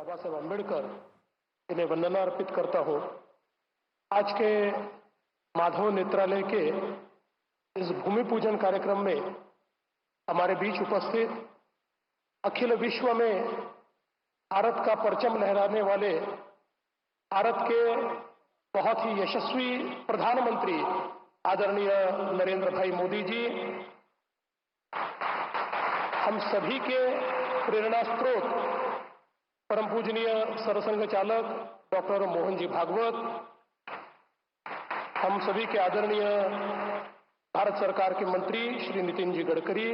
बाबा साहेब अम्बेडकर इन्हें वंदना अर्पित करता हूँ। आज के माधव नेत्रालय के इस भूमि पूजन कार्यक्रम में हमारे बीच उपस्थित अखिल विश्व में भारत का परचम लहराने वाले भारत के बहुत ही यशस्वी प्रधानमंत्री आदरणीय नरेंद्र भाई मोदी जी, हम सभी के प्रेरणा स्रोत परम पूजनीय सरसंघ चालक डॉक्टर मोहन जी भागवत, हम सभी के आदरणीय भारत सरकार के मंत्री श्री नितिन जी गडकरी,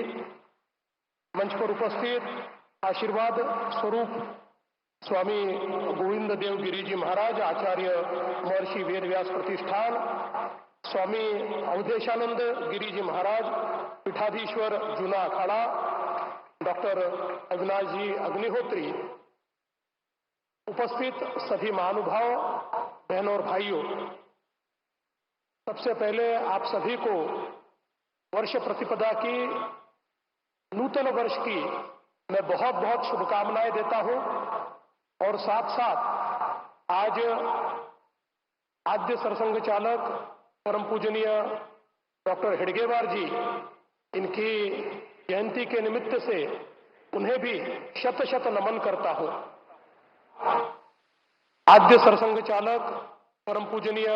मंच पर उपस्थित आशीर्वाद स्वरूप स्वामी गोविंद देव गिरी जी महाराज, आचार्य महर्षि वेद व्यास प्रतिष्ठान, स्वामी अवधेशानंद गिरी जी महाराज, पीठाधीश्वर जूना अखाड़ा, डॉक्टर अविनाश जी अग्निहोत्री, उपस्थित सभी महानुभाव, बहनों और भाइयों, सबसे पहले आप सभी को वर्ष प्रतिपदा की, नूतन वर्ष की मैं बहुत बहुत शुभकामनाएं देता हूं और साथ साथ आज आद्य सरसंघ चालक परम पूजनीय डॉक्टर हेडगेवार जी, इनकी जयंती के निमित्त से उन्हें भी शत शत नमन करता हूं। आद्य सरसंघ चालक परम पूजनीय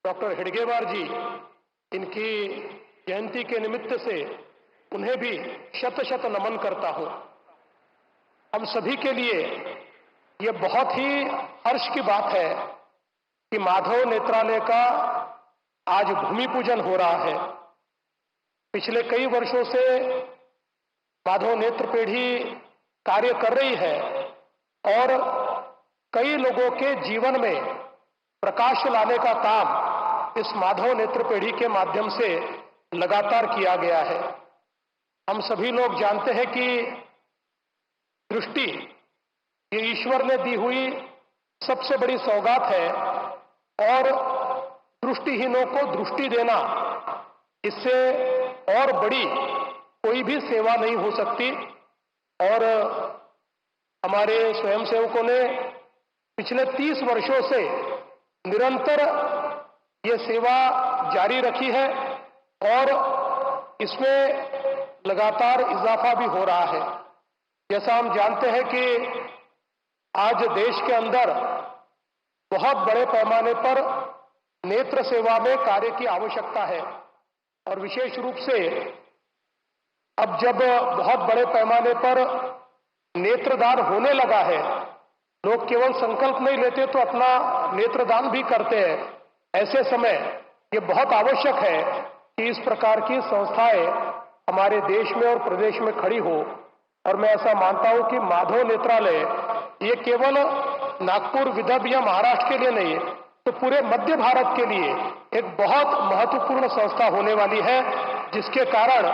डॉक्टर हेडगेवार जी, इनकी जयंती के निमित्त से उन्हें भी शत शत नमन करता हूं। हम सभी के लिए यह बहुत ही हर्ष की बात है कि माधव नेत्रालय का आज भूमि पूजन हो रहा है। पिछले कई वर्षों से माधव नेत्र पीढ़ी कार्य कर रही है और कई लोगों के जीवन में प्रकाश लाने का काम इस माधव नेत्र पीढ़ी के माध्यम से लगातार किया गया है। हम सभी लोग जानते हैं कि दृष्टि ये ईश्वर ने दी हुई सबसे बड़ी सौगात है और दृष्टिहीनों को दृष्टि देना, इससे और बड़ी कोई भी सेवा नहीं हो सकती। और हमारे स्वयंसेवकों ने पिछले 30 वर्षों से निरंतर ये सेवा जारी रखी है और इसमें लगातार इजाफा भी हो रहा है। जैसा हम जानते हैं कि आज देश के अंदर बहुत बड़े पैमाने पर नेत्र सेवा में कार्य की आवश्यकता है और विशेष रूप से अब जब बहुत बड़े पैमाने पर नेत्रदान होने लगा है, लोग केवल संकल्प नहीं लेते तो अपना नेत्रदान भी करते हैं। ऐसे समय ये बहुत आवश्यक है कि इस प्रकार की संस्थाएं हमारे देश में और प्रदेश में खड़ी हो। और मैं ऐसा मानता हूं कि माधव नेत्रालय ये केवल नागपुर, विदर्भ या महाराष्ट्र के लिए नहीं, तो पूरे मध्य भारत के लिए एक बहुत महत्वपूर्ण संस्था होने वाली है, जिसके कारण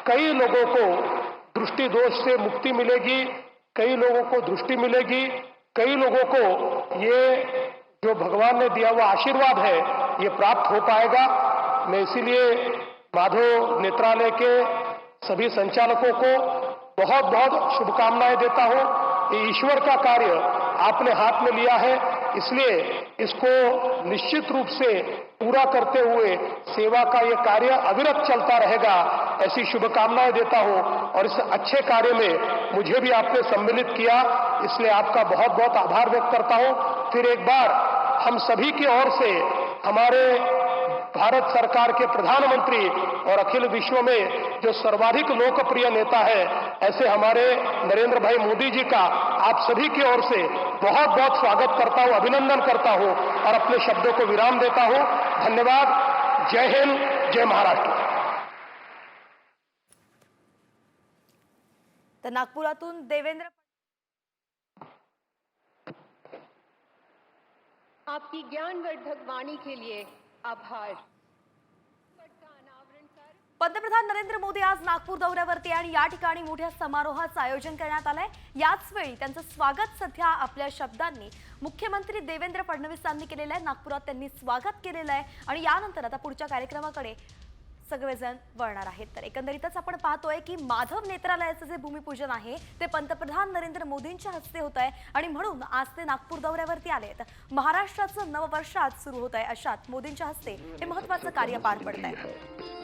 कई लोगों को दृष्टि दोष से मुक्ति मिलेगी, कई लोगों को दृष्टि मिलेगी, कई लोगों को ये जो भगवान ने दिया हुआ आशीर्वाद है ये प्राप्त हो पाएगा। मैं इसीलिए माधव नेत्रालय के सभी संचालकों को बहुत बहुत शुभकामनाएं देता हूं। ये ईश्वर का कार्य आपने हाथ में लिया है, इसलिए इसको निश्चित रूप से पूरा करते हुए सेवा का ये कार्य अविरत चलता रहेगा, ऐसी शुभकामनाएं देता हूं। और इस अच्छे कार्य में मुझे भी आपने सम्मिलित किया, इसलिए आपका बहुत बहुत आभार व्यक्त करता हूं। फिर एक बार हम सभी की ओर से हमारे भारत सरकार के प्रधानमंत्री और अखिल विश्व में जो सर्वाधिक लोकप्रिय नेता है, ऐसे हमारे नरेंद्र भाई मोदी जी का आप सभी की ओर से बहुत बहुत स्वागत करता हूं, अभिनंदन करता हूं और अपने शब्दों को विराम देता हूं। धन्यवाद। जय हिंद, जय महाराष्ट्र। तर नागपुरातून देवेंद्र, आपकी ज्ञानवर्धक वाणी के लिए आभार। पंतप्रधान नरेंद्र मोदी आज नागपूर दौऱ्यावरती आणि या ठिकाणी मोठ्या समारोहाचं आयोजन करण्यात आलंय। याच वेळी त्यांचं स्वागत सध्या आपल्या शब्दांनी मुख्यमंत्री देवेंद्र फडणवीस यांनी केलेलं आहे। नागपुरात त्यांनी स्वागत केलेलं आहे आणि यानंतर आता पुढच्या कार्यक्रमाकडे सगळेजण वळणार आहेत. तर एकंदरीतच आपण पाहतोय की माधव नेत्रालयाचं जे भूमिपूजन आहे ते पंतप्रधान नरेंद्र मोदींच्या हस्ते होत आहे आणि म्हणून आज ते नागपूर दौऱ्यावरती आलेत. महाराष्ट्राचं नववर्ष आज सुरू होत आहे, अशात मोदींच्या हस्ते हे महत्त्वाचं कार्य पार पडत आहे.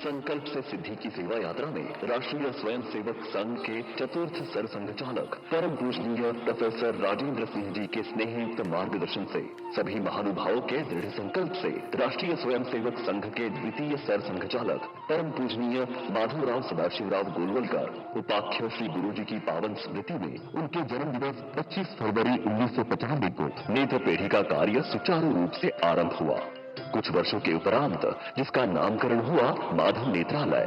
संकल्प से सिद्धि की सेवा यात्रा में राष्ट्रीय स्वयंसेवक संघ के चतुर्थ सरसंघचालक परम पूजनीय प्रोफेसर राजेंद्र सिंह जी के स्नेहयुक्त मार्गदर्शन से सभी महानुभावों के दृढ़ संकल्प से राष्ट्रीय स्वयंसेवक संघ के द्वितीय सरसंघचालक परम पूजनीय माधवराव सदाशिवराव गोलवलकर उपाख्य श्री गुरु जी की पावन स्मृति में उनके जन्म दिवस 25 फरवरी 1995 को नेत्र पेढ़ी का कार्य सुचारू रूप से आरंभ हुआ। कुछ वर्षों के उपरांत जिसका नामकरण हुआ माधव नेत्रालय।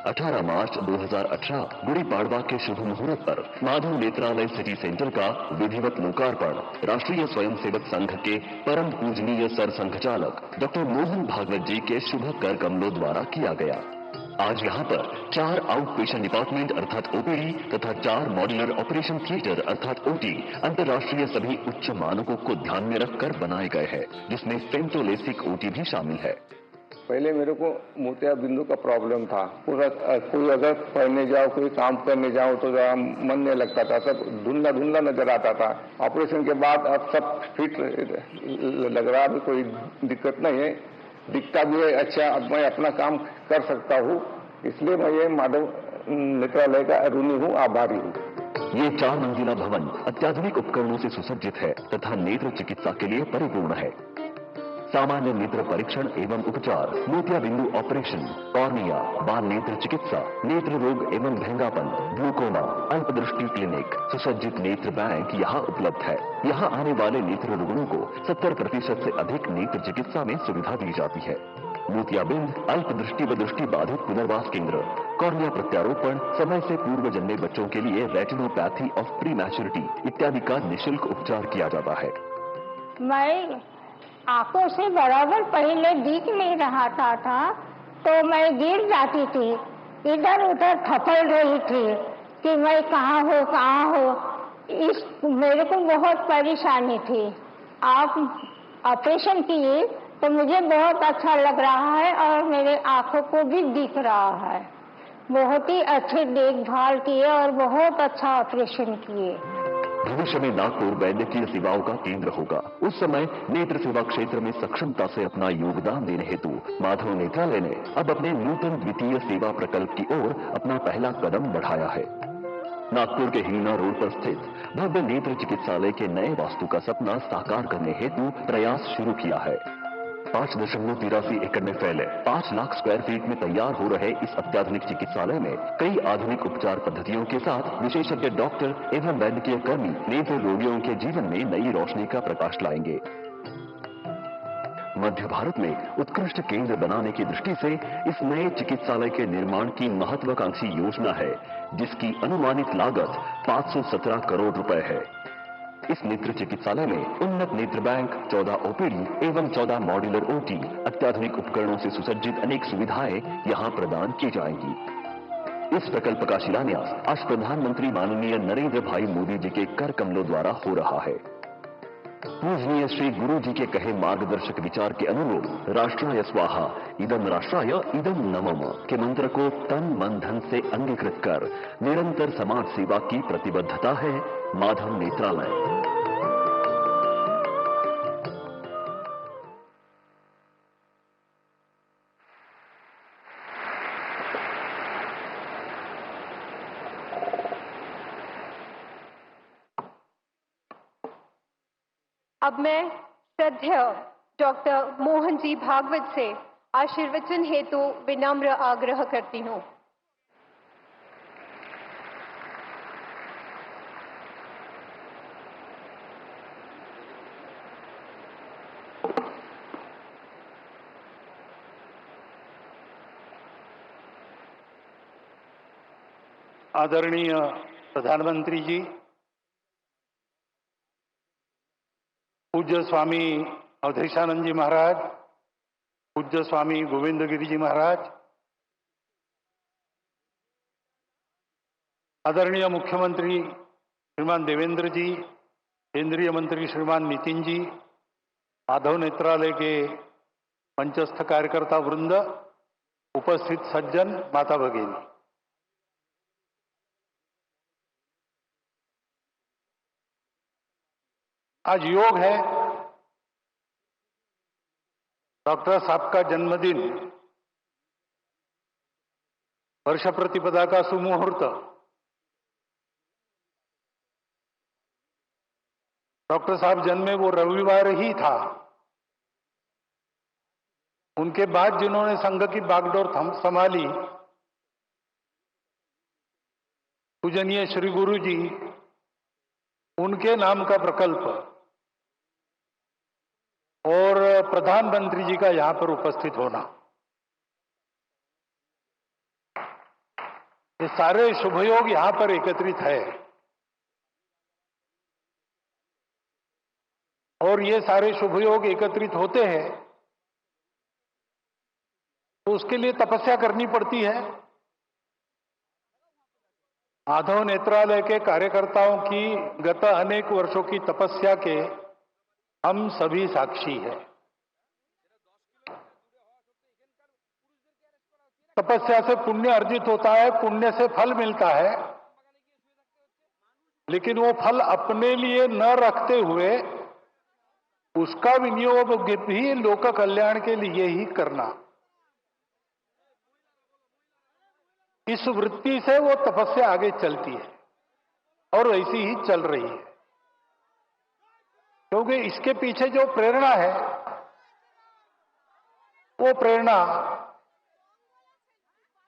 18 मार्च 2018 गुड़ी पाड़वा के शुभ मुहूर्त पर माधव नेत्रालय सिटी सेंटर का विधिवत लोकार्पण राष्ट्रीय स्वयंसेवक संघ के परम पूजनीय सरसंघचालक डॉक्टर मोहन भागवत जी के शुभ कर कमलों द्वारा किया गया। आज यहाँ पर 4 आउट पेशेंट डिपार्टमेंट अर्थात ओपीडी तथा 4 मॉड्यूलर ऑपरेशन थिएटर अर्थात ओटी अंतर्राष्ट्रीय सभी उच्च मानकों को ध्यान में रखकर बनाए गए हैं, जिसमें फेम्टोलेसिक ओटी भी शामिल है। पहले मेरे को मोतिया बिंदु का प्रॉब्लम था। पूरा कोई अगर पढ़ने जाओ, कोई काम करने जाओ तो जरा मन नहीं लगता था, सब धुंधला धुंधला नजर आता था। ऑपरेशन के बाद अब सब फिट लग रहा, अभी कोई दिक्कत नहीं है, दिखता भी है अच्छा। अब मैं अपना काम कर सकता हूँ, इसलिए मैं ये माधव नेत्रालय का ऋणी हूँ, आभारी हूँ। ये 4 मंजिला भवन अत्याधुनिक उपकरणों से सुसज्जित है तथा नेत्र चिकित्सा के लिए परिपूर्ण है। सामान्य नेत्र परीक्षण एवं उपचार, मोतिया बिंदु ऑपरेशन, कॉर्निया, बाल नेत्र चिकित्सा, नेत्र रोग एवं भंगापन, ग्लूकोमा, अल्पदृष्टि क्लिनिक, सुसज्जित नेत्र बैंक यहाँ उपलब्ध है। यहाँ आने वाले नेत्र रोगियों को 70% से अधिक नेत्र चिकित्सा में सुविधा दी जाती है। मोतियाबिंद, अल्पदृष्टि व दृष्टि बाधित पुनर्वास केंद्र, कॉर्निया प्रत्यारोपण, समय से पूर्व जन्मे बच्चों के लिए रेटिनोपैथी ऑफ प्री मैच्योरिटी इत्यादि का निःशुल्क उपचार किया जाता है। मैं आंखों से बराबर पहले दिख नहीं रहा था तो मैं गिर जाती थी, इधर उधर थपड़ रही थी कि मैं कहाँ हो। इस मेरे को बहुत परेशानी थी। आप ऑपरेशन किए तो मुझे बहुत अच्छा लग रहा है और मेरे आंखों को भी दिख रहा है। बहुत ही अच्छे देखभाल किए और बहुत अच्छा ऑपरेशन किए। भविष्य में नागपुर वैद्यकीय सेवाओं का केंद्र होगा। उस समय नेत्र सेवा क्षेत्र में सक्षमता से अपना योगदान देने हेतु माधव नेत्रालय ने अब अपने नूतन द्वितीय सेवा प्रकल्प की ओर अपना पहला कदम बढ़ाया है। नागपुर के हीना रोड पर स्थित भव्य नेत्र चिकित्सालय के नए वास्तु का सपना साकार करने हेतु प्रयास शुरू किया है। 5.83 एकड़ में फैले 5 लाख स्क्वायर फीट में तैयार हो रहे इस अत्याधुनिक चिकित्सालय में कई आधुनिक उपचार पद्धतियों के साथ विशेषज्ञ डॉक्टर एवं वैद्यकीय कर्मी नेत्र रोगियों के जीवन में नई रोशनी का प्रकाश लाएंगे। मध्य भारत में उत्कृष्ट केंद्र बनाने की दृष्टि से इस नए चिकित्सालय के निर्माण की महत्वाकांक्षी योजना है, जिसकी अनुमानित लागत 517 करोड़ रुपए है। इस नेत्र चिकित्सालय में उन्नत नेत्र बैंक, 14 ओपीडी एवं 14 मॉड्यूलर ओटी अत्याधुनिक उपकरणों से सुसज्जित अनेक सुविधाएं यहां प्रदान की जाएंगी। इस प्रकल्प का शिलान्यास आज प्रधानमंत्री माननीय नरेंद्र भाई मोदी जी के कर कमलों द्वारा हो रहा है। पूजनीय श्री गुरु जी के कहे मार्गदर्शक विचार के अनुरूप राष्ट्राय स्वाहा इदम राष्ट्राय इदम नमः के मंत्र को तन मन धन से अंगीकृत कर निरंतर समाज सेवा की प्रतिबद्धता है माधव नेत्रालय। अब मैं श्रद्धेय डॉक्टर मोहन जी भागवत से आशीर्वचन हेतु विनम्र आग्रह करती हूँ। आदरणीय प्रधानमंत्री जी, पूज्य स्वामी अवधेशानंद जी महाराज, पूज्य स्वामी गोविंद गिरी जी महाराज, आदरणीय मुख्यमंत्री श्रीमान देवेंद्र जी, केंद्रीय मंत्री श्रीमान नितिन जी, माधव नेत्रालय के मंचस्थ कार्यकर्ता वृंद, उपस्थित सज्जन, माता भगिनी, आज योग है। डॉक्टर साहब का जन्मदिन, वर्ष प्रतिपदा का सुमुहूर्त। डॉक्टर साहब जन्मे वो रविवार ही था। उनके बाद जिन्होंने संघ की बागडोर संभाली, पूजनीय श्री गुरु जी, उनके नाम का प्रकल्प और प्रधानमंत्री जी का यहां पर उपस्थित होना, ये सारे शुभयोग यहां पर एकत्रित है। और ये सारे शुभयोग एकत्रित होते हैं तो उसके लिए तपस्या करनी पड़ती है। माधव नेत्रालय के कार्यकर्ताओं की गत अनेक वर्षों की तपस्या के हम सभी साक्षी हैं। तपस्या से पुण्य अर्जित होता है, पुण्य से फल मिलता है, लेकिन वो फल अपने लिए न रखते हुए उसका विनियोग भी लोक कल्याण के लिए ही करना, इस वृत्ति से वो तपस्या आगे चलती है और वैसी ही चल रही है। क्योंकि इसके पीछे जो प्रेरणा है वो प्रेरणा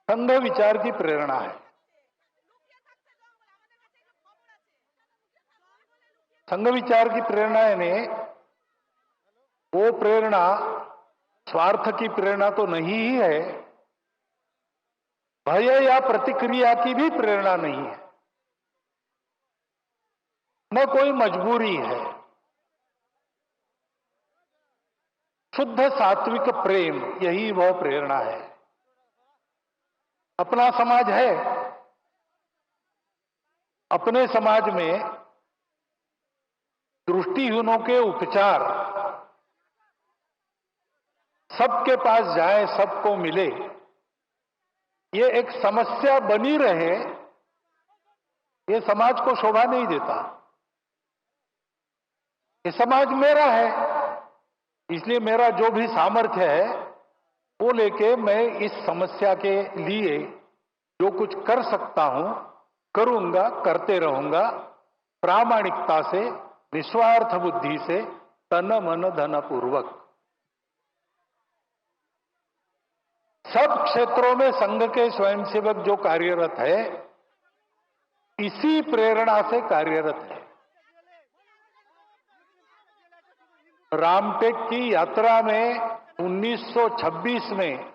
संघ विचार की प्रेरणा है। संघ विचार की प्रेरणा ने वो प्रेरणा स्वार्थ की प्रेरणा तो नहीं ही है, भय या प्रतिक्रिया की भी प्रेरणा नहीं है, न कोई मजबूरी है। शुद्ध सात्विक प्रेम, यही वह प्रेरणा है। अपना समाज है, अपने समाज में दृष्टिहीनों के उपचार सबके पास जाए, सबको मिले, ये एक समस्या बनी रहे, ये समाज को शोभा नहीं देता। ये समाज मेरा है, इसलिए मेरा जो भी सामर्थ्य है वो लेके मैं इस समस्या के लिए जो कुछ कर सकता हूं करूंगा, करते रहूंगा, प्रामाणिकता से, निस्वार्थ बुद्धि से, तन मन धन पूर्वक। सब क्षेत्रों में संघ के स्वयंसेवक जो कार्यरत है, इसी प्रेरणा से कार्यरत है। रामटेक की यात्रा में 1926 में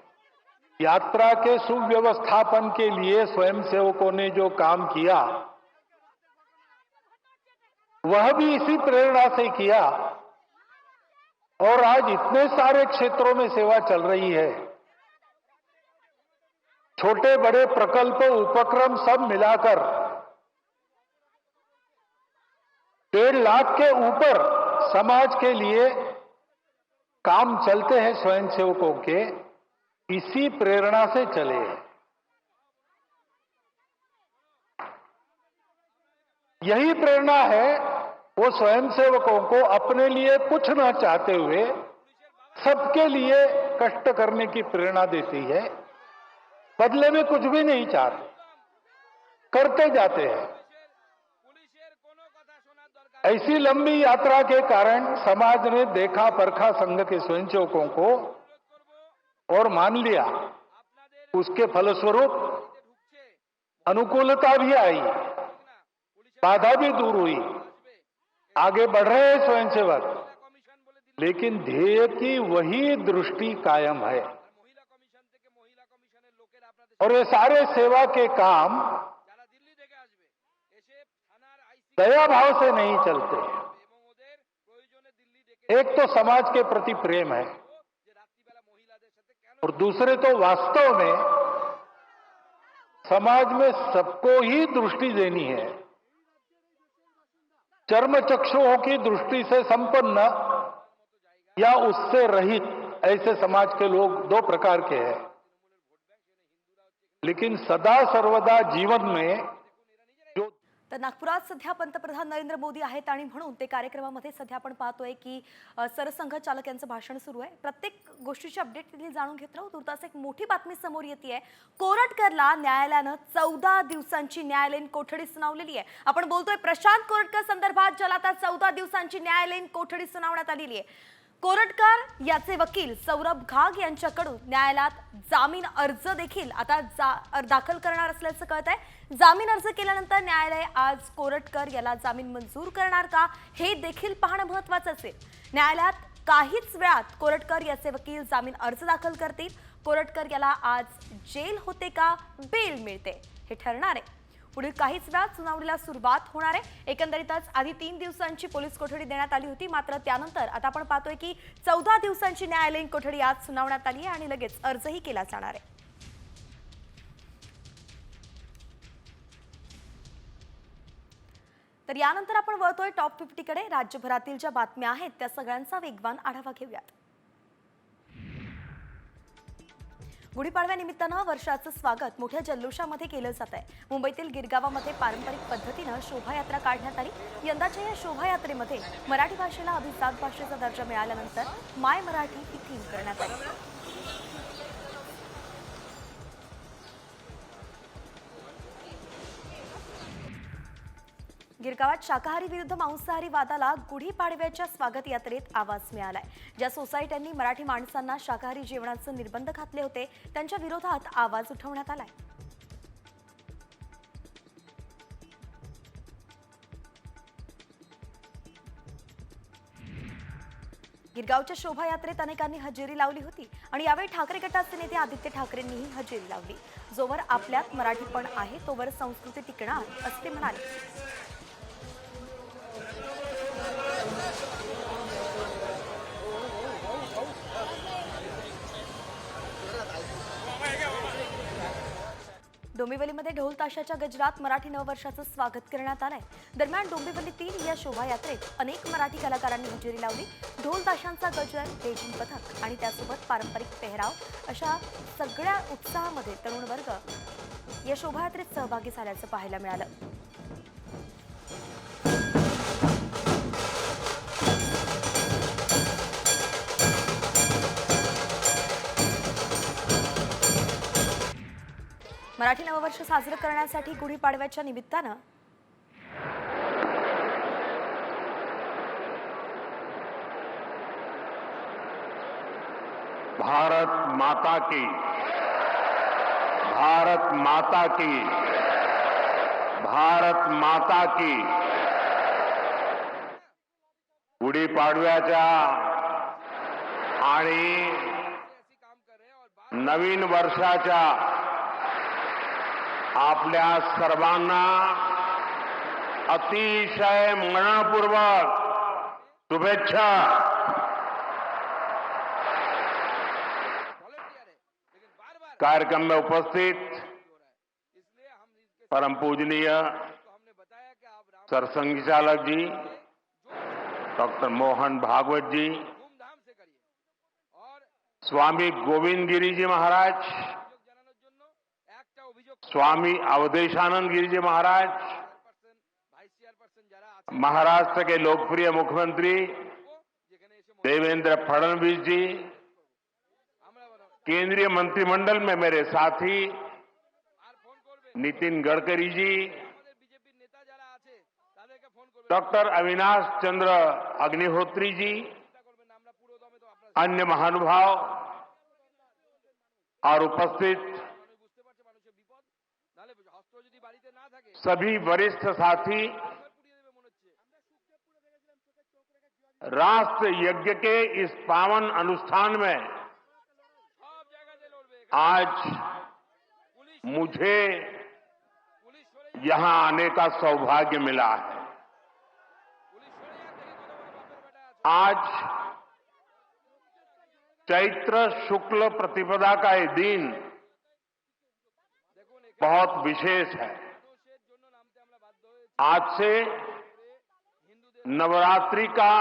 यात्रा के सुव्यवस्थापन के लिए स्वयंसेवकों ने जो काम किया, वह भी इसी प्रेरणा से किया। और आज इतने सारे क्षेत्रों में सेवा चल रही है, छोटे बड़े प्रकल्प, उपक्रम सब मिलाकर 1.5 लाख के ऊपर समाज के लिए काम चलते हैं स्वयंसेवकों के, इसी प्रेरणा से चले हैं। यही प्रेरणा है वो स्वयंसेवकों को अपने लिए कुछ न चाहते हुए सबके लिए कष्ट करने की प्रेरणा देती है। बदले में कुछ भी नहीं चाहते, करते जाते हैं। ऐसी लंबी यात्रा के कारण समाज ने देखा परखा संघ के स्वयंसेवकों को और मान लिया। उसके फलस्वरूप अनुकूलता भी आई, बाधा भी दूर हुई, आगे बढ़ रहे हैं स्वयंसेवक, लेकिन ध्येय की वही दृष्टि कायम है। और ये सारे सेवा के काम दया भाव से नहीं चलते। एक तो समाज के प्रति प्रेम है और दूसरे तो वास्तव में समाज में सबको ही दृष्टि देनी है। चर्म चक्षुओं की दृष्टि से संपन्न या उससे रहित ऐसे समाज के लोग दो प्रकार के हैं। लेकिन सदा सर्वदा जीवन में जो तर नागपुरात सध्या पंतप्रधान नरेंद्र मोदी आहेत आणि म्हणून ते कार्यक्रमामध्ये सध्या आपण पाहतोय की सरसंघचालक यांचं भाषण सुरू आहे। प्रत्येक गोष्टीची अपडेट तिथे जाणून घेत राहू। तुर्तास एक मोठी बातमी समोर येते। कोरटकरला न्यायालयानं 14 दिवसांची न्यायालयीन कोठडी सुनावलेली आहे। आपण बोलतोय प्रशांत कोरटकर संदर्भात, ज्याला आता 14 दिवसांची न्यायालयीन कोठडी सुनावण्यात आलेली आहे। कोरटकर याचे वकील सौरभ घाग यांच्याकडून न्यायालयात जामीन अर्ज देखील आता दाखल करणार असल्याचं कळत आहे। जामीन अर्ज केल्यानंतर न्यायालय आज कोरटकर याला जामीन मंजूर करणार का हे देखील पाहणं महत्त्वाचं असेल। न्यायालयात काहीच वेळात कोरटकर याचे वकील जामीन अर्ज दाखल करतील। कोरटकर याला आज जेल होते का बेल मिळते हे ठरणार आहे। पुढील काहीच वेळात सुनावणीला सुरुवात होणार आहे। एकंदरीतच आधी 3 दिवसांची पोलीस कोठडी देण्यात आली होती, मात्र त्यानंतर आता आपण पाहतोय की 14 दिवसांची न्यायालयीन कोठडी आज सुनावण्यात आली आहे आणि लगेच अर्जही केला जाणार आहे। तर यानंतर आपण वळतोय टॉप 50 कडे। राज्यभरातील ज्या बातम्या आहेत त्या सगळ्यांचा वेगवान आढावा घेऊयात। गुढीपाडव्यानिमित्तानं वर्षाचं स्वागत मोठ्या जल्लोषामध्ये केलं जात आहे। मुंबईतील गिरगावामध्ये पारंपरिक पद्धतीनं शोभायात्रा काढण्यात आली। यंदाच्या या शोभायात्रेमध्ये मराठी भाषेला अभिजात भाषेचा दर्जा मिळाल्यानंतर माय मराठी ही थीम करण्यात आली। गिरगावात शाकाहारी विरुद्ध मांसाहारी वादाला गुढीपाडव्याच्या स्वागत यात्रेत आवाज मिळालाय। ज्या सोसायट्यांनी मराठी माणसांना शाकाहारी जेवणाचे निर्बंध घातले होते त्यांच्या विरोधात आवाज उठवण्यात आलाय। गिरगावच्या शोभायात्रेत अनेकांनी हजेरी लावली होती आणि यावेळी ठाकरे गटाचे नेते आदित्य ठाकरेंनीही हजेरी लावली। जोवर आपल्यात मराठीपण आहे तोवर संस्कृती टिकणार असते म्हणाले। डोंबिवलीमध्ये ढोल ताशाच्या गजरात मराठी नववर्षाचं स्वागत करण्यात आलंय। दरम्यान डोंबिवलीतील या शोभायात्रेत अनेक मराठी कलाकारांनी हजेरी लावली। ढोल ताशांचा गजर, लेझीम पथक आणि त्यासोबत पारंपरिक पेहराव अशा सगळ्या उत्साहामध्ये तरुण वर्ग या शोभायात्रेत सहभागी झाल्याचं पाहायला मिळालं। मराठी नववर्ष साजरं करण्यासाठी गुढीपाडव्याच्या निमित्तानं भारत माता की, भारत माता की, भारत माता की। गुढीपाडव्याच्या आणि नवीन वर्षाच्या आपल्या सर्वांना अतिशय मनपूर्वक शुभेच्छा। कार्यक्रम में उपस्थित परम पूजनीय सरसंघचालक जी डॉक्टर मोहन भागवत जी, स्वामी गोविंद गिरी जी महाराज, स्वामी अवधेशानंद गिरी जी महाराज, महाराष्ट्र के लोकप्रिय मुख्यमंत्री देवेंद्र फडणवीस जी, केंद्रीय मंत्रिमंडल में मेरे साथी नितिन गडकरी जी, डॉक्टर अविनाश चंद्र अग्निहोत्री जी, अन्य महानुभाव और उपस्थित सभी वरिष्ठ साथी, राष्ट्र यज्ञ के इस पावन अनुष्ठान में आज मुझे यहां आने का सौभाग्य मिला है। आज चैत्र शुक्ल प्रतिपदा का ये दिन बहुत विशेष है। आज से नवरात्रि का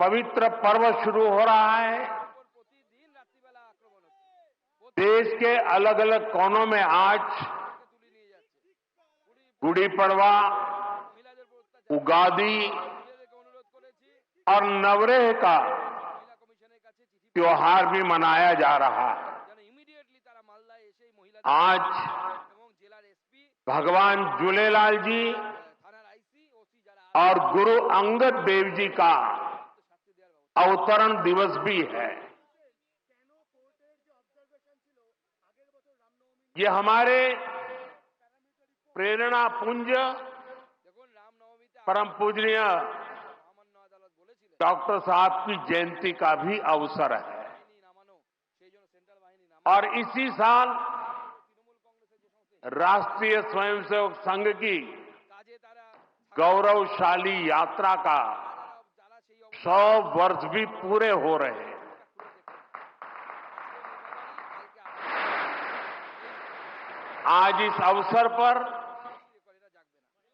पवित्र पर्व शुरू हो रहा है। देश के अलग अलग कोनों में आज गुड़ी पड़वा, उगादी और नवरेह का त्योहार भी मनाया जा रहा है। आज भगवान झूलेलाल जी और गुरु अंगद देव जी का अवतरण दिवस भी है। ये हमारे प्रेरणा पुंज परम पूजनीय डॉक्टर साहब की जयंती का भी अवसर है और इसी साल राष्ट्रीय स्वयंसेवक संघ की गौरवशाली यात्रा का 100 वर्ष भी पूरे हो रहे हैं। आज इस अवसर पर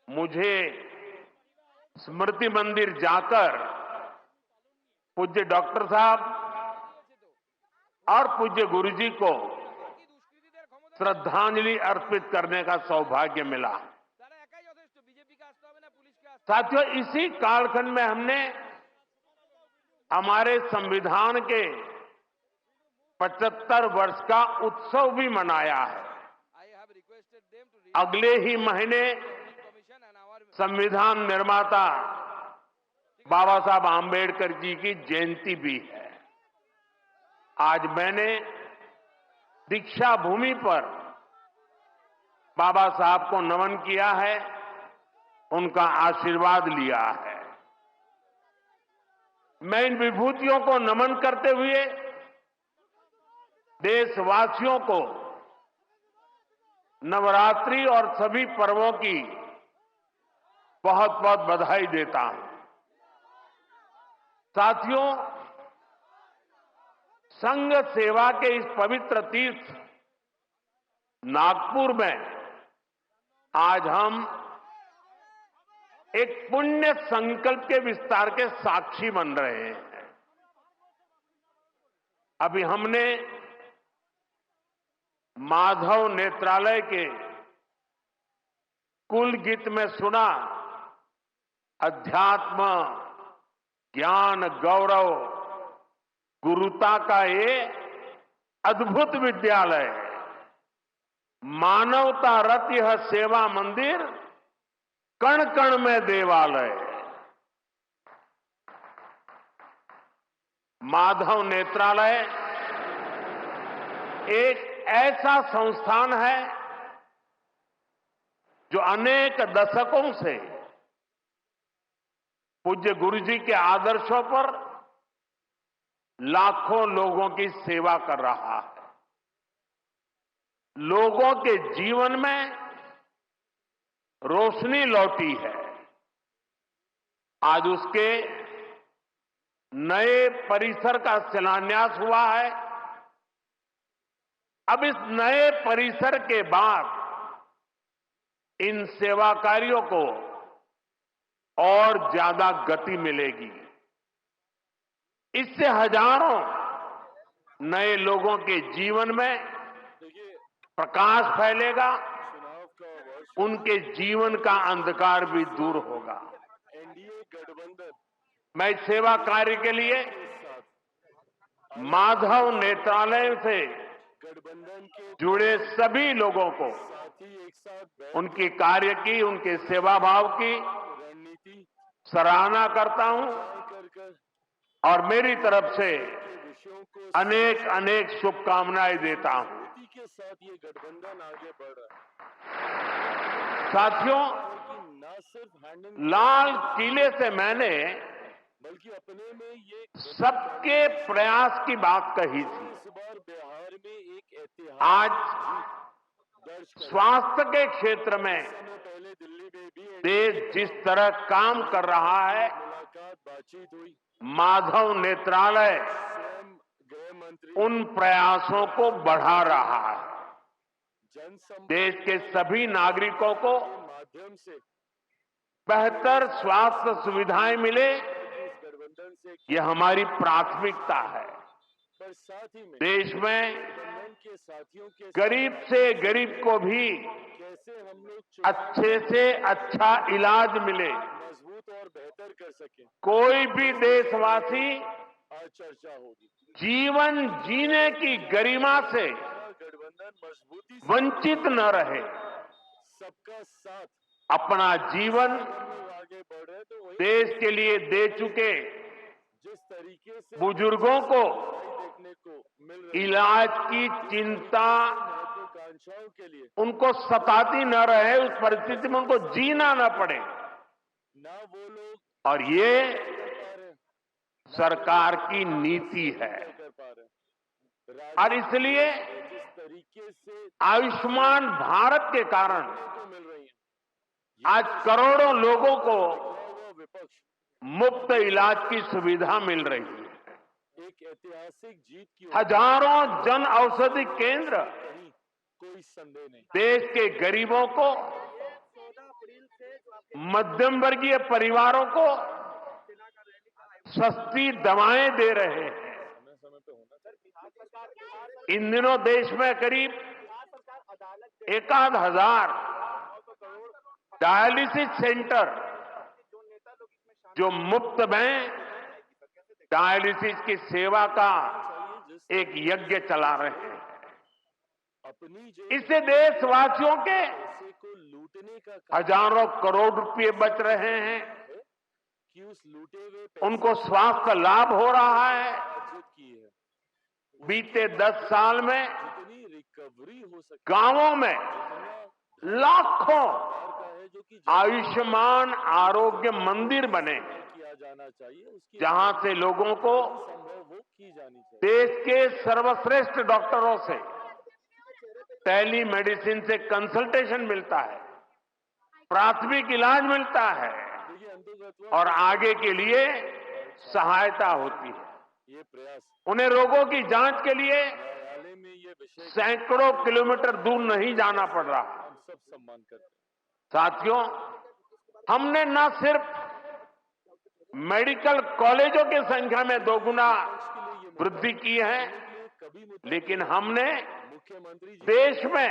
मुझे स्मृति मंदिर जाकर पूज्य डॉक्टर साहब और पूज्य गुरुजी को श्रद्धांजलि अर्पित करने का सौभाग्य मिला। साथियों, इसी कालखंड में हमने हमारे संविधान के 75 वर्ष का उत्सव भी मनाया है। अगले ही महीने संविधान निर्माता बाबा साहब आंबेडकर जी की जयंती भी है। आज मैंने दीक्षा भूमि पर बाबा साहब को नमन किया है, उनका आशीर्वाद लिया है। मैं इन विभूतियों को नमन करते हुए देशवासियों को नवरात्रि और सभी पर्वों की बहुत बहुत बधाई देता हूं। साथियों, संघ सेवा के इस पवित्र तीर्थ नागपुर में आज हम एक पुण्य संकल्प के विस्तार के साक्षी बन रहे हैं। अभी हमने माधव नेत्रालय के कुल गीत में सुना, अध्यात्म, ज्ञान, गौरव, गुरुता का ये अद्भुत विद्यालय, मानवता रत यह सेवा मंदिर, कण कण में देवालय। माधव नेत्रालय एक ऐसा संस्थान है जो अनेक दशकों से पूज्य गुरुजी के आदर्शों पर लाखों लोगों की सेवा कर रहा है। लोगों के जीवन में रोशनी लौटी है। आज उसके नए परिसर का शिलान्यास हुआ है। अब इस नए परिसर के बाद इन सेवा कार्यों को और ज्यादा गति मिलेगी। इससे हजारों नए लोगों के जीवन में प्रकाश फैलेगा, उनके जीवन का अंधकार भी दूर होगा। मैं इस सेवा कार्य के लिए माधव नेत्रालय से जुड़े सभी लोगों को उनकी कार्य की, उनके सेवा भाव की सराहना करता हूं और मेरी तरफ से अनेक अनेक शुभकामनाएं देता हूं। साथियों, लाल किले से मैंने सबके प्रयास की बात कही थी। आज स्वास्थ्य के क्षेत्र में देश जिस तरह काम कर रहा है, माधव नेत्रालय उन प्रयासों को बढ़ा रहा है। देश के सभी नागरिकों को बेहतर स्वास्थ्य सुविधाएं मिले, ये हमारी प्राथमिकता है। देश में गरीब से गरीब को भी अच्छे से अच्छा इलाज मिले, कोई भी देशवासी जीवन जीने की गरिमा से वंचित न रहे, अपना जीवन देश के लिए दे चुके बुजुर्गों को इलाज की चिंता उनको सताती न रहे, उस परिस्थिति में उनको जीना न पड़े। और ये सरकार की नीति है। और इसलिए आयुष्मान भारत के कारण आज करोड़ों लोगों को मुफ्त इलाज की सुविधा मिल रही है। एक ऐतिहासिक जीत की हजारों जन औषधि केंद्र कोई संदेह नहीं। देश के गरीबों को, मध्यम वर्गीय परिवारों को सस्ती दवाएं दे रहे हैं। इन दिनों देश में करीब 1,000 डायलिसिस सेंटर जो मुफ्त में डायलिसिस की सेवा का एक यज्ञ चला रहे हैं। इससे देशवासियों के हजारों करोड़ रुपए बच रहे हैं, उनको स्वास्थ्य लाभ हो रहा है। बीते 10 साल में गांवों में लाखों आयुष्मान आरोग्य मंदिर बने, जहां से लोगों को देश के सर्वश्रेष्ठ डॉक्टरों से टेली मेडिसिन से कंसल्टेशन मिलता है, प्राथमिक इलाज मिलता है और आगे के लिए सहायता होती है। उन्हें रोगों की जांच के लिए सैकड़ों किलोमीटर दूर नहीं जाना पड़ रहा। साथियों, हमने न सिर्फ मेडिकल कॉलेजों की संख्या में 2 गुना वृद्धि की है, लेकिन हमने देश में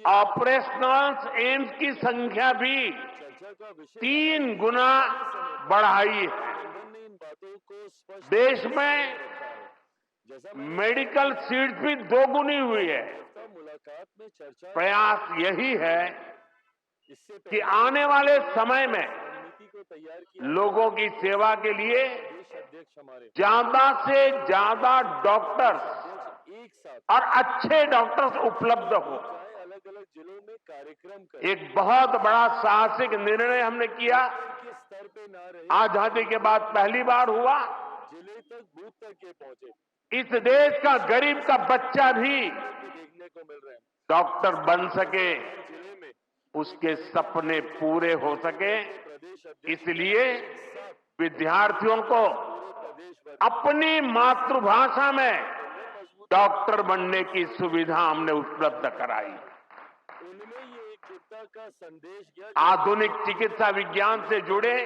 ऑपरेशनल एम्स की संख्या भी 3 गुना बढ़ाई है। देश में मेडिकल सीट्स भी 2 गुनी हुई है। प्रयास यही है कि आने वाले समय में लोगों की सेवा के लिए ज्यादा से ज्यादा डॉक्टर्स और अच्छे डॉक्टर्स उपलब्ध हो। एक बहुत बड़ा साहसिक निर्णय हमने किया, आजादी के बाद पहली बार हुआ। इस देश का गरीब का बच्चा भी डॉक्टर बन सके, उसके सपने पूरे हो सके। इसलिए विद्यार्थियों को अपनी मातृभाषा में डॉक्टर बनने की सुविधा हमने उपलब्ध कराई। आधुनिक चिकित्सा विज्ञान से जुड़े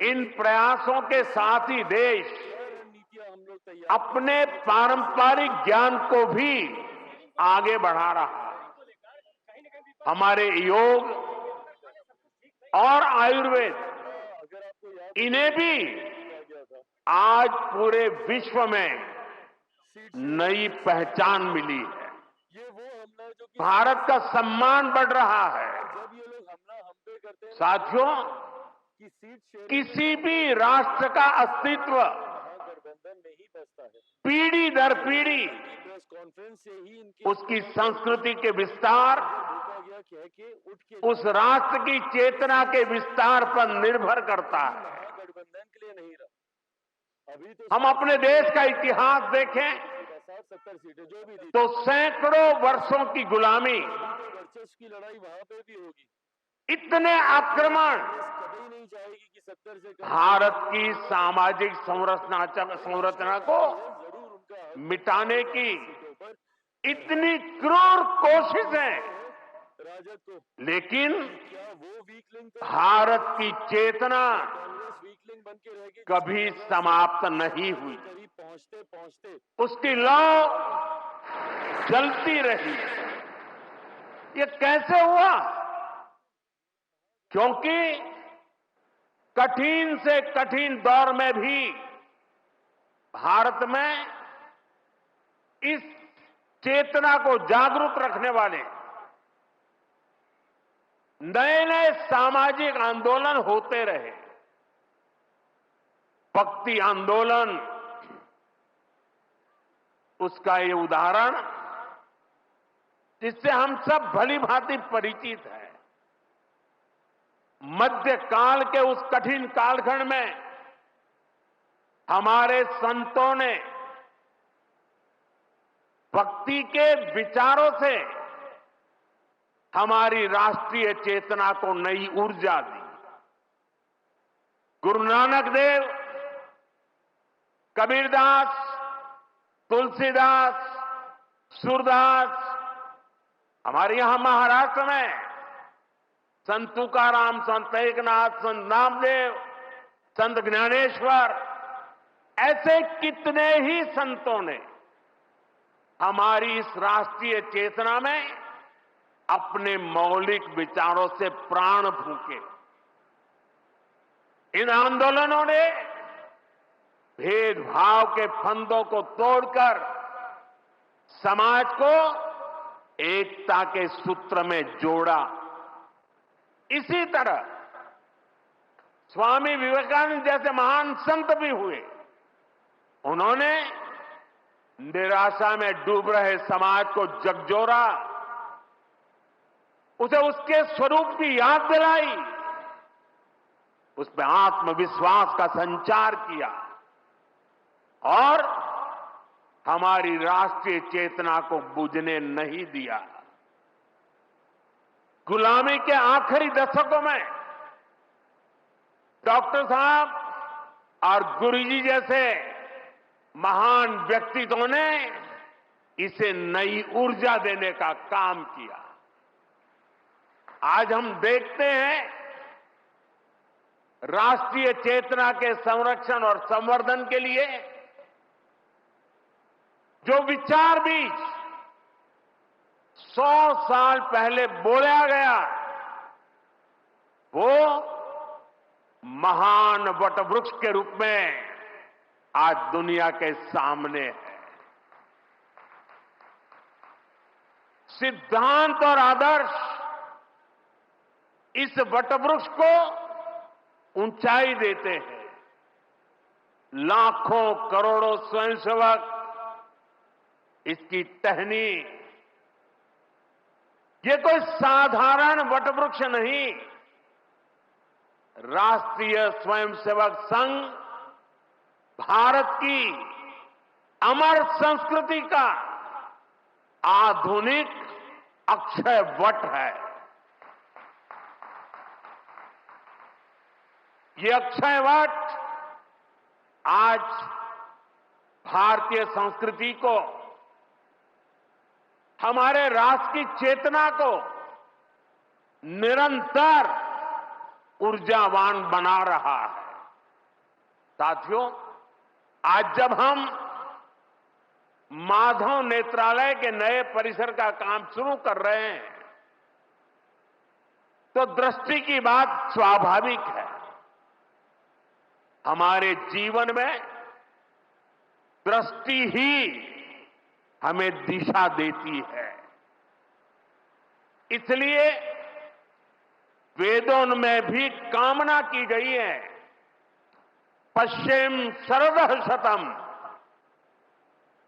इन प्रयासों के साथ ही देश अपने पारंपरिक ज्ञान को भी आगे बढ़ा रहा है। हमारे योग और आयुर्वेद, इन्हें भी आज पूरे विश्व में नई पहचान मिली है। भारत का सम्मान बढ़ रहा है। साथियों, किसी भी राष्ट्र का अस्तित्व पीढ़ी दर पीढ़ी उसकी संस्कृति के विस्तार, उस राष्ट्र की चेतना के विस्तार पर निर्भर करता है। हम अपने देश का इतिहास देखें तो सैकड़ों वर्षों की गुलामी, इतने आक्रमण, भारत की सामाजिक संरचना को मिटाने की इतनी क्रूर कोशिशें, लेकिन भारत की चेतना सैपलिंग बन के रहेगी, कभी समाप्त नहीं हुई। करीब पहुंचते पहुंचते उसकी लौ जलती रही। ये कैसे हुआ? क्योंकि कठिन से कठिन दौर में भी भारत में इस चेतना को जागरूक रखने वाले नए नए सामाजिक आंदोलन होते रहे। भक्ति आंदोलन उसका ये उदाहरण जिससे हम सब भली भांति परिचित हैं। मध्यकाल के उस कठिन कालखंड में हमारे संतों ने भक्ति के विचारों से हमारी राष्ट्रीय चेतना को नई ऊर्जा दी। गुरु नानक देव, कबीरदास, तुलसीदास, सूरदास, हमारे यहां महाराष्ट्र में संत तुकाराम, संत एकनाथ, संत नामदेव, संत ज्ञानेश्वर, ऐसे कितने ही संतों ने हमारी इस राष्ट्रीय चेतना में अपने मौलिक विचारों से प्राण फूंके। इन आंदोलनों ने भेदभाव के फंदों को तोड़कर समाज को एकता के सूत्र में जोड़ा। इसी तरह स्वामी विवेकानंद जैसे महान संत भी हुए। उन्होंने निराशा में डूब रहे समाज को झकझोरा, उसे उसके स्वरूप की याद दिलाई, उसमें आत्मविश्वास का संचार किया और हमारी राष्ट्रीय चेतना को बुझने नहीं दिया। गुलामी के आखिरी दशकों में डॉक्टर साहब और गुरुजी जैसे महान व्यक्तित्वों ने इसे नई ऊर्जा देने का काम किया। आज हम देखते हैं राष्ट्रीय चेतना के संरक्षण और संवर्धन के लिए जो विचार भी 100 साल पहले बोला गया, वो महान वटवृक्ष के रूप में आज दुनिया के सामने है। सिद्धांत और आदर्श इस वटवृक्ष को ऊंचाई देते हैं। लाखों करोड़ों स्वयंसेवक इसकी टहनी, ये कोई साधारण वटवृक्ष नहीं, राष्ट्रीय स्वयंसेवक संघ भारत की अमर संस्कृति का आधुनिक अक्षय वट है। ये अक्षय वट आज भारतीय संस्कृति को, हमारे राष्ट्र की चेतना को निरंतर ऊर्जावान बना रहा है। साथियों, आज जब हम माधव नेत्रालय के नए परिसर का काम शुरू कर रहे हैं, तो दृष्टि की बात स्वाभाविक है। हमारे जीवन में दृष्टि ही हमें दिशा देती है। इसलिए वेदों में भी कामना की गई है, पश्चिम शरदः शतम,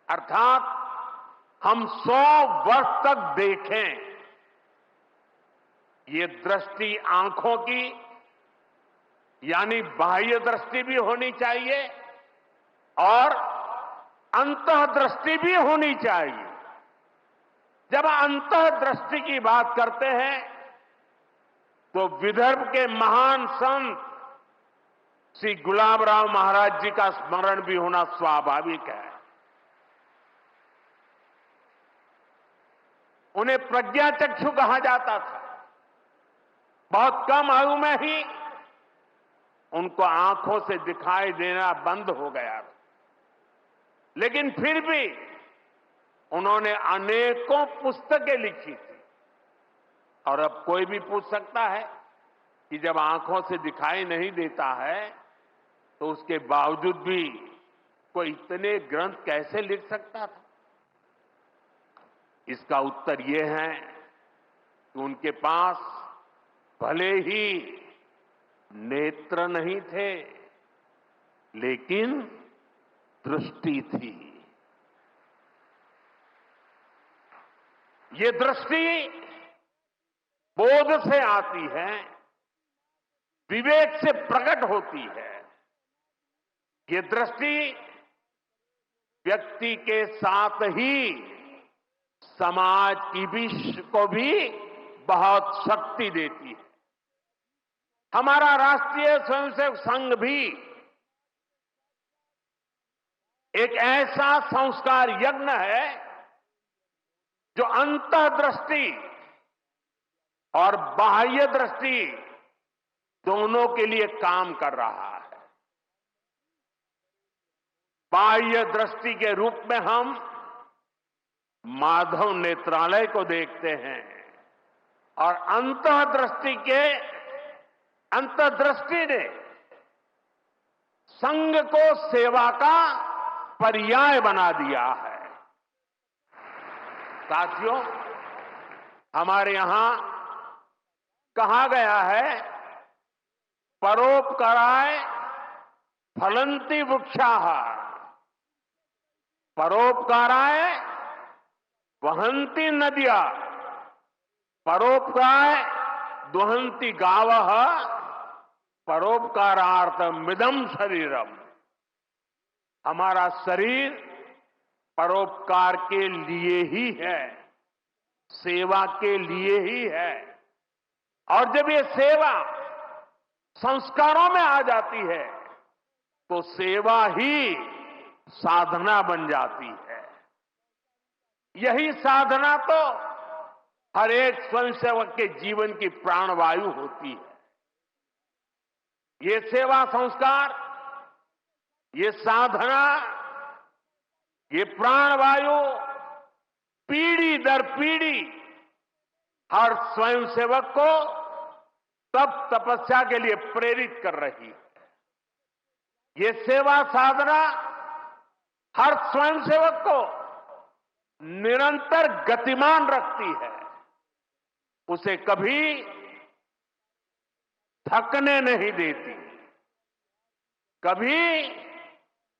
अर्थात हम 100 वर्ष तक देखें। ये दृष्टि आंखों की यानी बाह्य दृष्टि भी होनी चाहिए और अंतः दृष्टि भी होनी चाहिए। जब अंतः दृष्टि की बात करते हैं तो विदर्भ के महान संत श्री गुलाबराव महाराज जी का स्मरण भी होना स्वाभाविक है। उन्हें प्रज्ञाचक्षु कहा जाता था। बहुत कम आयु में ही उनको आंखों से दिखाई देना बंद हो गया, लेकिन फिर भी उन्होंने अनेकों पुस्तकें लिखी थी। और अब कोई भी पूछ सकता है कि जब आंखों से दिखाई नहीं देता है तो उसके बावजूद भी कोई इतने ग्रंथ कैसे लिख सकता था? इसका उत्तर यह है कि उनके पास भले ही नेत्र नहीं थे, लेकिन दृष्टि थी। ये दृष्टि बोध से आती है, विवेक से प्रकट होती है। ये दृष्टि व्यक्ति के साथ ही समाज की को भी बहुत शक्ति देती है। हमारा राष्ट्रीय स्वयंसेवक संघ भी एक ऐसा संस्कार यज्ञ है जो अंतर्दृष्टि और बाह्य दृष्टि दोनों के लिए काम कर रहा है। बाह्य दृष्टि के रूप में हम माधव नेत्रालय को देखते हैं और अंतर्दृष्टि ने संघ को सेवा का पर्याय बना दिया है। साथियों, हमारे यहां कहा गया है, परोपकाराय फलंति वृक्षाः, परोपकाराय वहन्ति नद्यः, परोपकाराय दुहन्ति गावः, परोपकारार्थमिदं शरीरम। हमारा शरीर परोपकार के लिए ही है, सेवा के लिए ही है। और जब ये सेवा संस्कारों में आ जाती है तो सेवा ही साधना बन जाती है। यही साधना तो हर एक स्वयंसेवक के जीवन की प्राणवायु होती है। ये सेवा संस्कार, ये साधना, ये प्राणवायु पीढ़ी दर पीढ़ी हर स्वयंसेवक को तप तपस्या के लिए प्रेरित कर रही है। ये सेवा साधना हर स्वयंसेवक को निरंतर गतिमान रखती है, उसे कभी थकने नहीं देती, कभी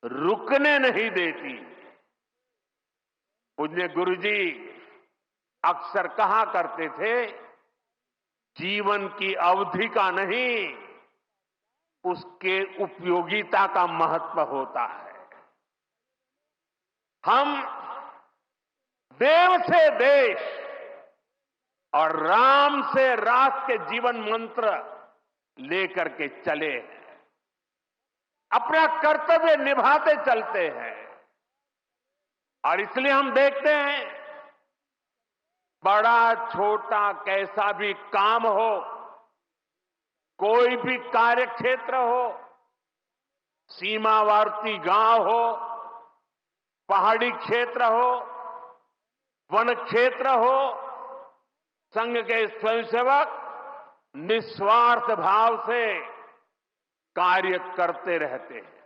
रुकने नहीं देती। पूज्य गुरुजी अक्सर कहा करते थे, जीवन की अवधि का नहीं, उसके उपयोगिता का महत्व होता है। हम देव से देश और राम से राष्ट्र के जीवन मंत्र लेकर के चले हैं, अपना कर्तव्य निभाते चलते हैं। और इसलिए हम देखते हैं, बड़ा छोटा कैसा भी काम हो, कोई भी कार्य क्षेत्र हो, सीमावर्ती गांव हो, पहाड़ी क्षेत्र हो, वन क्षेत्र हो, संघ के स्वयंसेवक निस्वार्थ भाव से कार्य करते रहते हैं।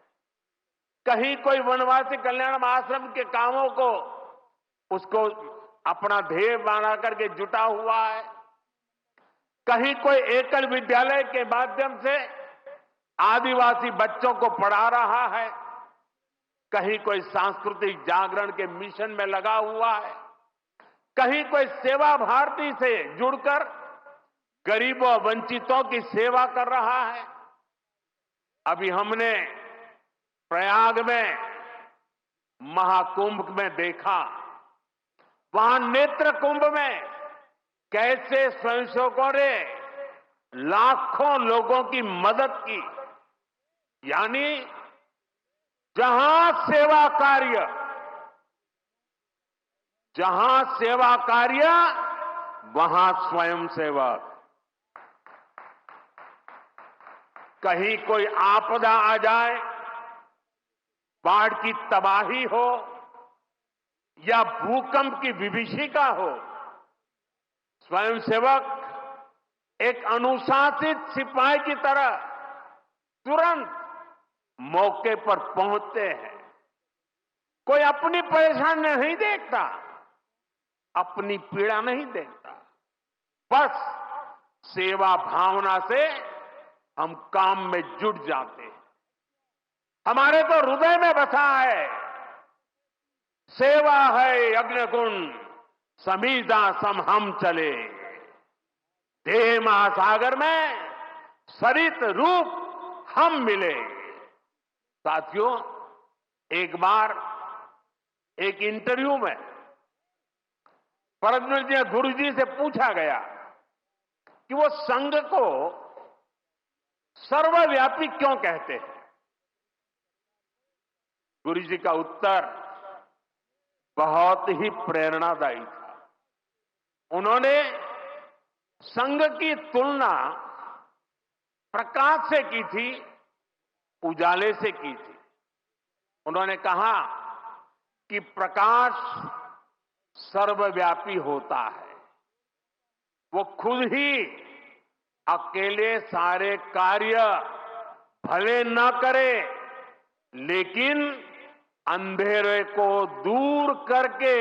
कहीं कोई वनवासी कल्याण आश्रम के कामों को उसको अपना ध्येय बना करके जुटा हुआ है, कहीं कोई एकल विद्यालय के माध्यम से आदिवासी बच्चों को पढ़ा रहा है, कहीं कोई सांस्कृतिक जागरण के मिशन में लगा हुआ है, कहीं कोई सेवा भारती से जुड़कर गरीबों वंचितों की सेवा कर रहा है। अभी हमने प्रयाग में महाकुंभ में देखा, वहां नेत्र कुंभ में कैसे स्वयंसेवकों ने लाखों लोगों की मदद की। यानी जहां सेवा कार्य वहां स्वयंसेवक। कहीं कोई आपदा आ जाए, बाढ़ की तबाही हो या भूकंप की विभीषिका हो, स्वयंसेवक एक अनुशासित सिपाही की तरह तुरंत मौके पर पहुंचते हैं। कोई अपनी परेशानी नहीं देखता, अपनी पीड़ा नहीं देखता, बस सेवा भावना से हम काम में जुट जाते हैं। हमारे तो हृदय में बसा है, सेवा है अग्निकुंड समीधा सम हम चले, देह महासागर में सरित रूप हम मिले। साथियों, एक बार एक इंटरव्यू में परमपूज्य गुरु जी से पूछा गया कि वो संघ को सर्वव्यापी क्यों कहते हैं। गुरु जी का उत्तर बहुत ही प्रेरणादायी था। उन्होंने संघ की तुलना प्रकाश से की थी, उजाले से की थी। उन्होंने कहा कि प्रकाश सर्वव्यापी होता है, वो खुद ही अकेले सारे कार्य भले न करे, लेकिन अंधेरे को दूर करके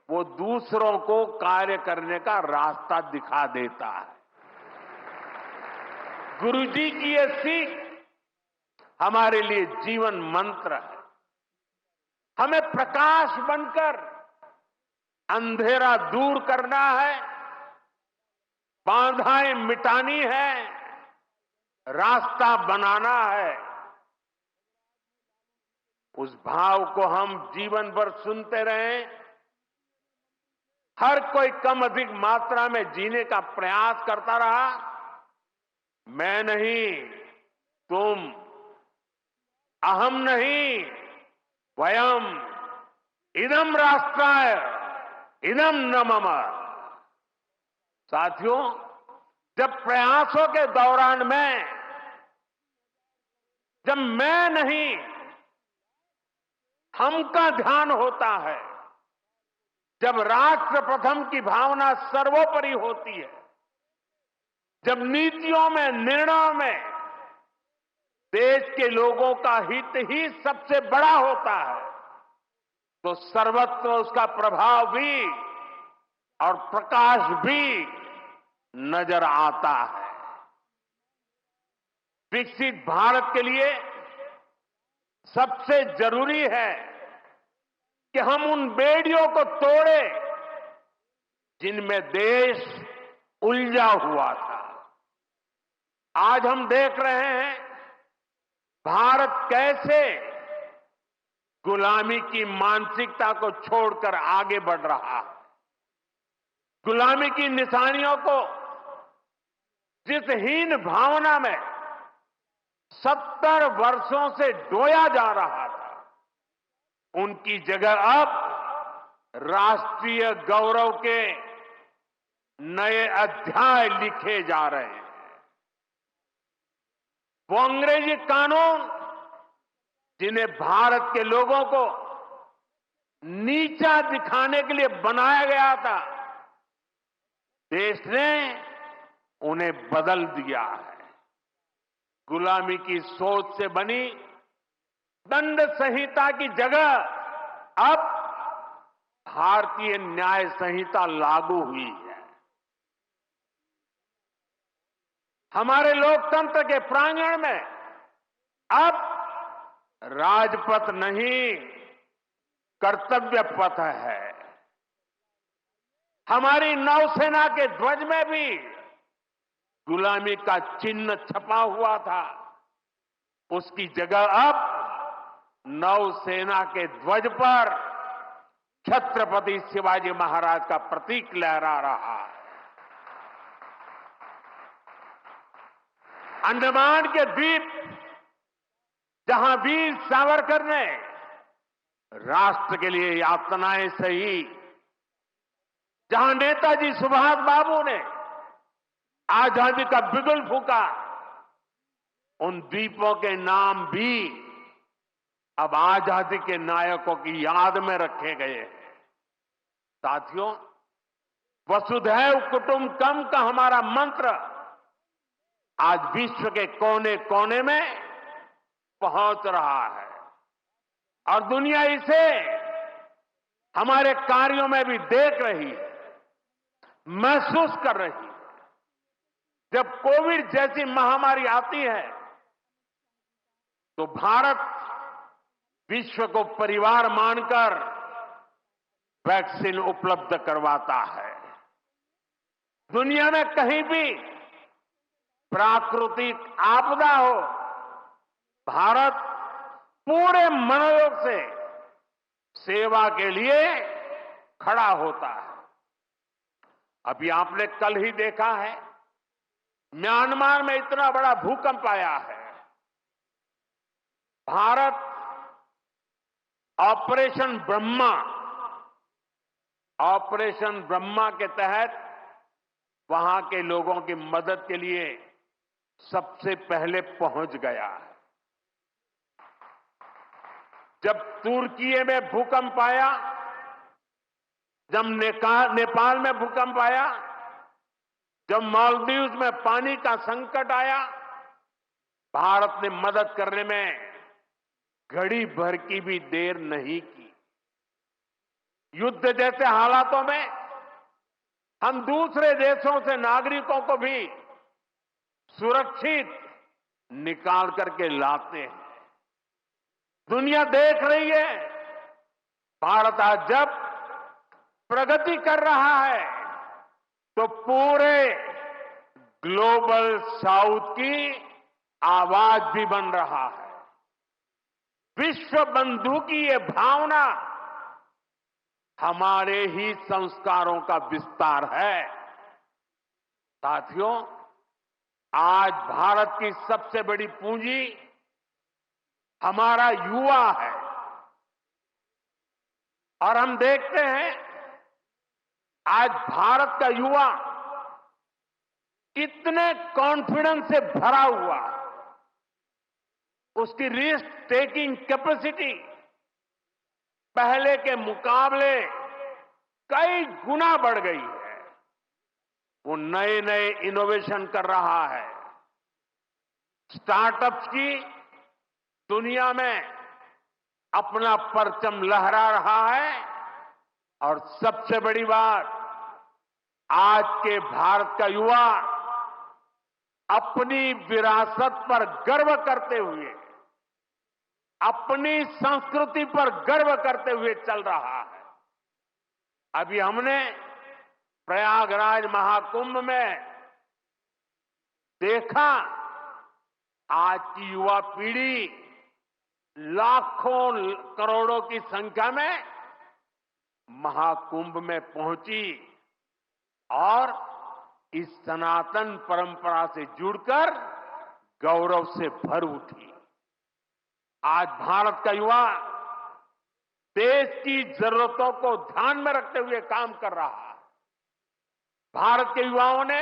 वो दूसरों को कार्य करने का रास्ता दिखा देता है। गुरुजी की ये सीख हमारे लिए जीवन मंत्र है। हमें प्रकाश बनकर अंधेरा दूर करना है, बाधाएं मिटानी है, रास्ता बनाना है। उस भाव को हम जीवन भर सुनते रहें। हर कोई कम अधिक मात्रा में जीने का प्रयास करता रहा। मैं नहीं, तुम, अहम नहीं, वयम, इदम राष्ट्राय, इदम न मम। साथियों, जब प्रयासों के दौरान जब मैं नहीं, हम का ध्यान होता है, जब राष्ट्र प्रथम की भावना सर्वोपरि होती है, जब नीतियों में, निर्णयों में देश के लोगों का हित ही सबसे बड़ा होता है, तो सर्वत्र उसका प्रभाव भी और प्रकाश भी नजर आता है। विकसित भारत के लिए सबसे जरूरी है कि हम उन बेड़ियों को तोड़े जिनमें देश उलझा हुआ था। आज हम देख रहे हैं भारत कैसे गुलामी की मानसिकता को छोड़कर आगे बढ़ रहा है। गुलामी की निशानियों को जिस हीन भावना में 70 वर्षों से ढोया जा रहा था, उनकी जगह अब राष्ट्रीय गौरव के नए अध्याय लिखे जा रहे हैं। वो अंग्रेजी कानून जिन्हें भारत के लोगों को नीचा दिखाने के लिए बनाया गया था, देश ने उन्हें बदल दिया है। गुलामी की सोच से बनी दंड संहिता की जगह अब भारतीय न्याय संहिता लागू हुई है। हमारे लोकतंत्र के प्रांगण में अब राजपथ नहीं, कर्तव्य पथ है। हमारी नौसेना के ध्वज में भी गुलामी का चिन्ह छपा हुआ था, उसकी जगह अब नौसेना के ध्वज पर छत्रपति शिवाजी महाराज का प्रतीक लहरा रहा है। अंडमान के द्वीप जहां वीर सावरकर ने राष्ट्र के लिए यातनाएं सही, जहां नेताजी सुभाष बाबू ने आजादी का बिगुल फूंका, उन द्वीपों के नाम भी अब आजादी के नायकों की याद में रखे गए हैं। साथियों, वसुधैव कुटुंबकम का हमारा मंत्र आज विश्व के कोने कोने में पहुंच रहा है और दुनिया इसे हमारे कार्यों में भी देख रही है, महसूस कर रही है। जब कोविड जैसी महामारी आती है तो भारत विश्व को परिवार मानकर वैक्सीन उपलब्ध करवाता है। दुनिया में कहीं भी प्राकृतिक आपदा हो, भारत पूरे मनोयोग से सेवा के लिए खड़ा होता है। अभी आपने कल ही देखा है, म्यांमार में इतना बड़ा भूकंप आया है। भारत ऑपरेशन ब्रह्मा के तहत वहां के लोगों की मदद के लिए सबसे पहले पहुंच गया है। जब तुर्की में भूकंप आया, जब नेपाल में भूकंप आया, जब मालदीव्स में पानी का संकट आया, भारत ने मदद करने में घड़ी भर की भी देर नहीं की। युद्ध जैसे हालातों में हम दूसरे देशों से नागरिकों को भी सुरक्षित निकाल करके लाते हैं। दुनिया देख रही है, भारत आज जब प्रगति कर रहा है तो पूरे ग्लोबल साउथ की आवाज भी बन रहा है। विश्व बंधु की ये भावना हमारे ही संस्कारों का विस्तार है। साथियों, आज भारत की सबसे बड़ी पूंजी हमारा युवा है और हम देखते हैं आज भारत का युवा कितने कॉन्फिडेंस से भरा हुआ, उसकी रिस्क टेकिंग कैपेसिटी पहले के मुकाबले कई गुना बढ़ गई है। वो नए नए इनोवेशन कर रहा है, स्टार्टअप्स की दुनिया में अपना परचम लहरा रहा है और सबसे बड़ी बात, आज के भारत का युवा अपनी विरासत पर गर्व करते हुए, अपनी संस्कृति पर गर्व करते हुए चल रहा है। अभी हमने प्रयागराज महाकुंभ में देखा, आज की युवा पीढ़ी लाखों करोड़ों की संख्या में महाकुंभ में पहुंची और इस सनातन परंपरा से जुड़कर गौरव से भर उठी। आज भारत का युवा देश की जरूरतों को ध्यान में रखते हुए काम कर रहा है। भारत के युवाओं ने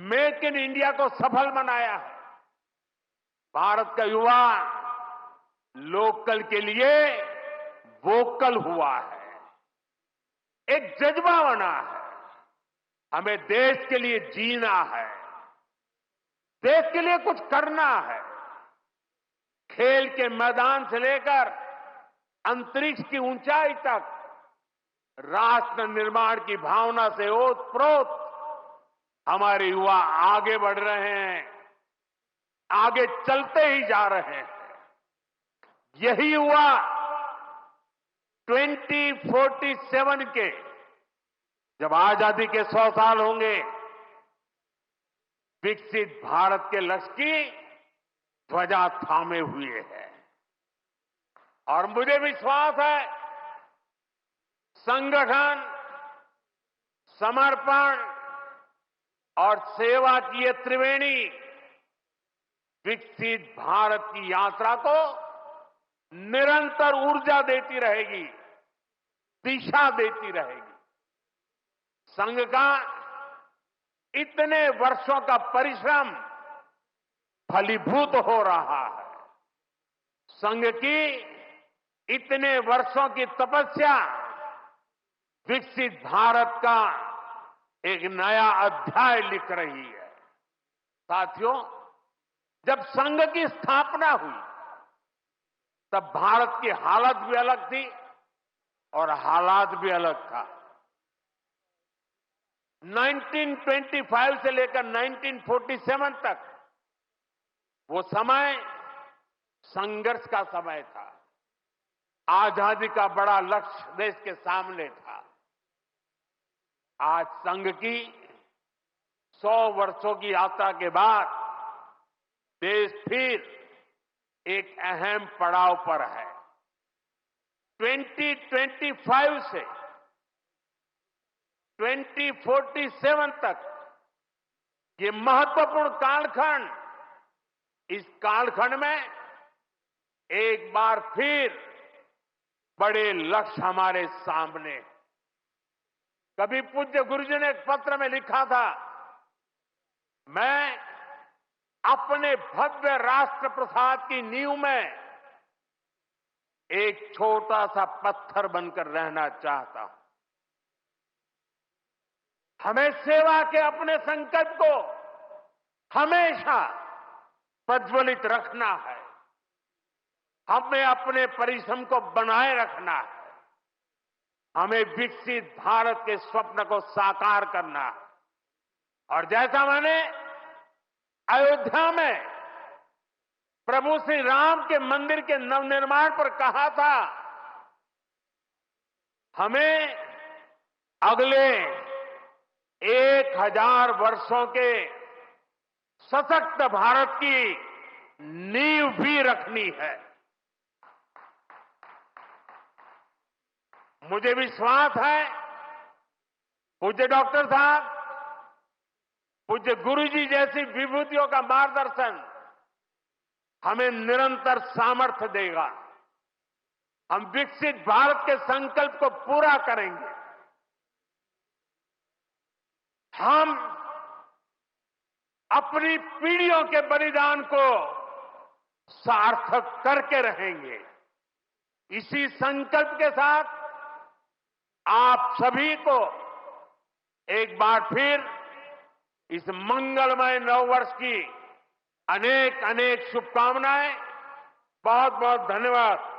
मेक इन इंडिया को सफल बनाया है। भारत का युवा लोकल के लिए वोकल हुआ है, एक जज्बा बना है। हमें देश के लिए जीना है, देश के लिए कुछ करना है। खेल के मैदान से लेकर अंतरिक्ष की ऊंचाई तक राष्ट्र निर्माण की भावना से ओतप्रोत हमारे युवा आगे बढ़ रहे हैं, आगे चलते ही जा रहे हैं। यही युवा 2047 के जब आजादी के 100 साल होंगे, विकसित भारत के लक्ष्य की ध्वजा थामे हुए है। और मुझे विश्वास है, संगठन, समर्पण और सेवा की ये त्रिवेणी विकसित भारत की यात्रा को निरंतर ऊर्जा देती रहेगी, दिशा देती रहेगी। संघ का इतने वर्षों का परिश्रम फलीभूत हो रहा है। संघ की इतने वर्षों की तपस्या विकसित भारत का एक नया अध्याय लिख रही है। साथियों, जब संघ की स्थापना हुई तब भारत की हालत भी अलग थी और हालात भी अलग था। 1925 से लेकर 1947 तक वो समय संघर्ष का समय था। आजादी का बड़ा लक्ष्य देश के सामने था। आज संघ की 100 वर्षों की यात्रा के बाद देश फिर एक अहम पड़ाव पर है। 2025 से 2047 तक ये महत्वपूर्ण कालखंड, इस कालखंड में एक बार फिर बड़े लक्ष्य हमारे सामने। कभी पूज्य गुरुजी ने एक पत्र में लिखा था, मैं अपने भव्य राष्ट्र प्रसाद की नींव में एक छोटा सा पत्थर बनकर रहना चाहता हूं। हमें सेवा के अपने संकल्प को हमेशा प्रज्वलित रखना है। हमें अपने परिश्रम को बनाए रखना है। हमें विकसित भारत के स्वप्न को साकार करना है। और जैसा मैंने अयोध्या में प्रभु श्री राम के मंदिर के नवनिर्माण पर कहा था, हमें अगले 1000 वर्षों के सशक्त भारत की नींव भी रखनी है। मुझे विश्वास है पूज्य डॉक्टर साहब, पूज्य गुरुजी जैसी विभूतियों का मार्गदर्शन हमें निरंतर सामर्थ्य देगा। हम विकसित भारत के संकल्प को पूरा करेंगे। हम अपनी पीढ़ियों के बलिदान को सार्थक करके रहेंगे। इसी संकल्प के साथ आप सभी को एक बार फिर इस मंगलमय नववर्ष की अनेक अनेक शुभकामनाएं। बहुत बहुत धन्यवाद।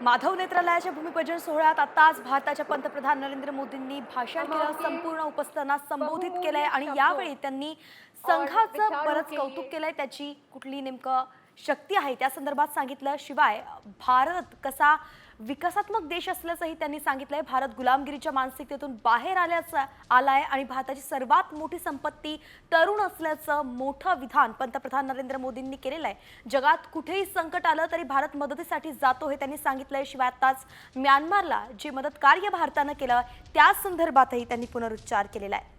माधव नेत्रालयाच्या भूमिपूजन सोहळ्यात आताच भारताच्या पंतप्रधान नरेंद्र मोदींनी भाषण केलं, संपूर्ण उपस्थितांना संबोधित केलंय आणि यावेळी त्यांनी संघाचं बरंच कौतुक केलंय, त्याची कुठली नेमकं शक्ती आहे त्या संदर्भात सांगितलं। शिवाय भारत कसा विकासात्मक देश असल्याचंही त्यांनी सांगितलंय। भारत गुलामगिरीच्या मानसिकतेतून बाहेर आलाय आणि भारताची सर्वात मोठी संपत्ती तरुण असल्याचं मोठं विधान पंतप्रधान नरेंद्र मोदींनी केलेलं आहे। जगात कुठेही संकट आलं तरी भारत मदतीसाठी जातो हे त्यांनी सांगितलंय। शिवाय आताच म्यानमारला जे मदत कार्य भारतानं केलं त्या संदर्भातही त्यांनी पुनरुच्चार केलेला आहे।